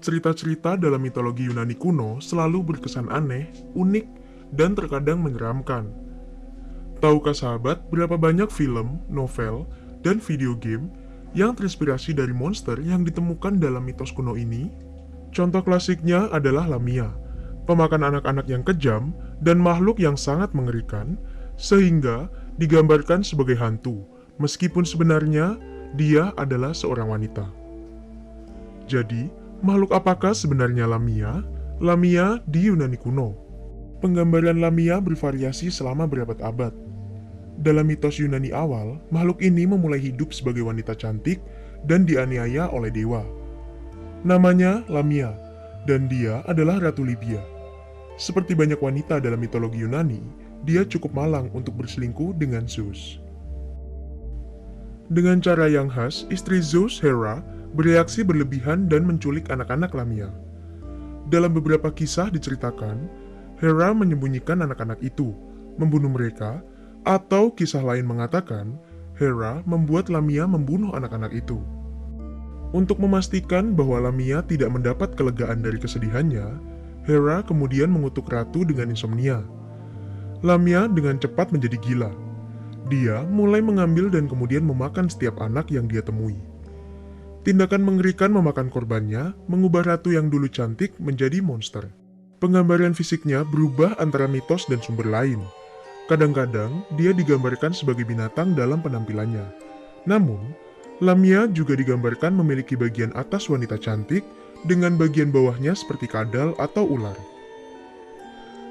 Cerita-cerita dalam mitologi Yunani kuno selalu berkesan aneh, unik, dan terkadang menyeramkan. Tahukah sahabat berapa banyak film, novel, dan video game yang terinspirasi dari monster yang ditemukan dalam mitos kuno ini? Contoh klasiknya adalah Lamia, pemakan anak-anak yang kejam dan makhluk yang sangat mengerikan, sehingga digambarkan sebagai hantu, meskipun sebenarnya dia adalah seorang wanita. Jadi, makhluk apakah sebenarnya Lamia? Lamia di Yunani kuno. Penggambaran Lamia bervariasi selama berabad-abad. Dalam mitos Yunani awal, makhluk ini memulai hidup sebagai wanita cantik dan dianiaya oleh dewa. Namanya Lamia, dan dia adalah Ratu Libya. Seperti banyak wanita dalam mitologi Yunani, dia cukup malang untuk berselingkuh dengan Zeus. Dengan cara yang khas, istri Zeus, Hera, bereaksi berlebihan dan menculik anak-anak Lamia. Dalam beberapa kisah diceritakan, Hera menyembunyikan anak-anak itu, membunuh mereka, atau kisah lain mengatakan Hera membuat Lamia membunuh anak-anak itu. Untuk memastikan bahwa Lamia tidak mendapat kelegaan dari kesedihannya, Hera kemudian mengutuk ratu dengan insomnia. Lamia dengan cepat menjadi gila. Dia mulai mengambil dan kemudian memakan setiap anak yang dia temui. Tindakan mengerikan memakan korbannya mengubah ratu yang dulu cantik menjadi monster. Penggambaran fisiknya berubah antara mitos dan sumber lain. Kadang-kadang dia digambarkan sebagai binatang dalam penampilannya. Namun, Lamia juga digambarkan memiliki bagian atas wanita cantik dengan bagian bawahnya seperti kadal atau ular.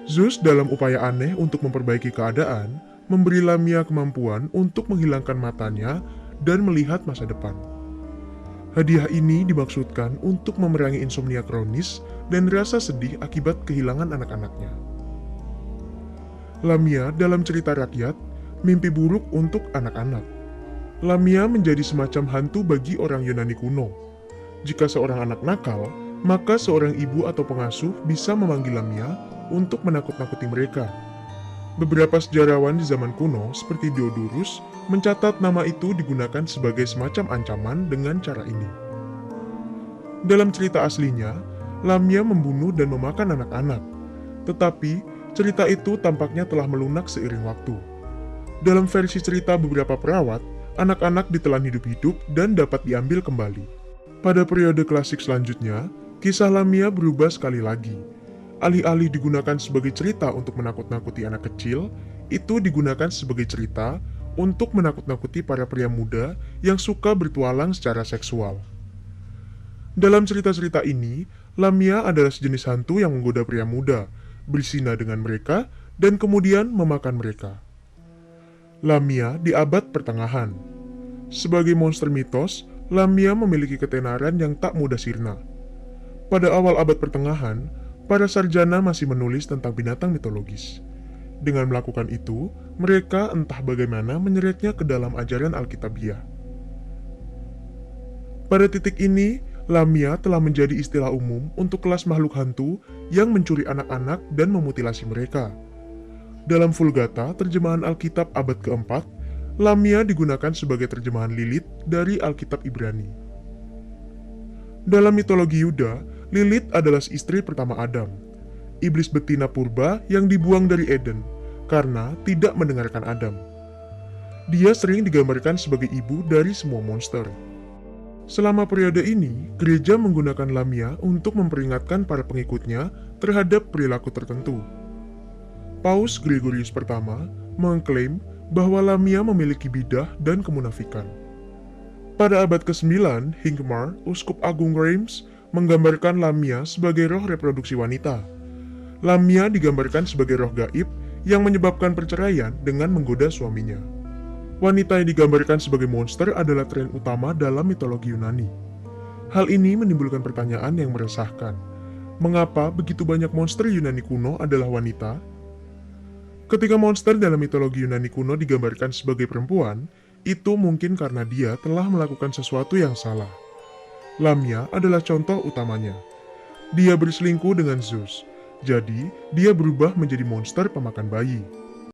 Zeus dalam upaya aneh untuk memperbaiki keadaan, memberi Lamia kemampuan untuk menghilangkan matanya dan melihat masa depan. Hadiah ini dimaksudkan untuk memerangi insomnia kronis dan rasa sedih akibat kehilangan anak-anaknya. Lamia dalam cerita rakyat, mimpi buruk untuk anak-anak. Lamia menjadi semacam hantu bagi orang Yunani kuno. Jika seorang anak nakal, maka seorang ibu atau pengasuh bisa memanggil Lamia untuk menakut-nakuti mereka. Beberapa sejarawan di zaman kuno, seperti Diodorus, mencatat nama itu digunakan sebagai semacam ancaman dengan cara ini. Dalam cerita aslinya, Lamia membunuh dan memakan anak-anak. Tetapi, cerita itu tampaknya telah melunak seiring waktu. Dalam versi cerita beberapa perawat, anak-anak ditelan hidup-hidup dan dapat diambil kembali. Pada periode klasik selanjutnya, kisah Lamia berubah sekali lagi. Alih-alih digunakan sebagai cerita untuk menakut-nakuti anak kecil, itu digunakan sebagai cerita untuk menakut-nakuti para pria muda yang suka bertualang secara seksual. Dalam cerita-cerita ini, Lamia adalah sejenis hantu yang menggoda pria muda, berzina dengan mereka, dan kemudian memakan mereka. Lamia di abad pertengahan. Sebagai monster mitos, Lamia memiliki ketenaran yang tak mudah sirna. Pada awal abad pertengahan, para sarjana masih menulis tentang binatang mitologis. Dengan melakukan itu, mereka entah bagaimana menyeretnya ke dalam ajaran Alkitabiah. Pada titik ini, Lamia telah menjadi istilah umum untuk kelas makhluk hantu yang mencuri anak-anak dan memutilasi mereka. Dalam Vulgata, terjemahan Alkitab abad keempat, Lamia digunakan sebagai terjemahan Lilith dari Alkitab Ibrani. Dalam mitologi Yuda, Lilith adalah istri pertama Adam, iblis betina purba yang dibuang dari Eden karena tidak mendengarkan Adam. Dia sering digambarkan sebagai ibu dari semua monster. Selama periode ini, gereja menggunakan Lamia untuk memperingatkan para pengikutnya terhadap perilaku tertentu. Paus Gregorius pertama mengklaim bahwa Lamia memiliki bidah dan kemunafikan. Pada abad ke-9, Hincmar, uskup agung Reims, menggambarkan Lamia sebagai roh reproduksi wanita. Lamia digambarkan sebagai roh gaib yang menyebabkan perceraian dengan menggoda suaminya. Wanita yang digambarkan sebagai monster adalah tren utama dalam mitologi Yunani. Hal ini menimbulkan pertanyaan yang meresahkan. Mengapa begitu banyak monster Yunani kuno adalah wanita? Ketika monster dalam mitologi Yunani kuno digambarkan sebagai perempuan, itu mungkin karena dia telah melakukan sesuatu yang salah. Lamia adalah contoh utamanya. Dia berselingkuh dengan Zeus, jadi dia berubah menjadi monster pemakan bayi.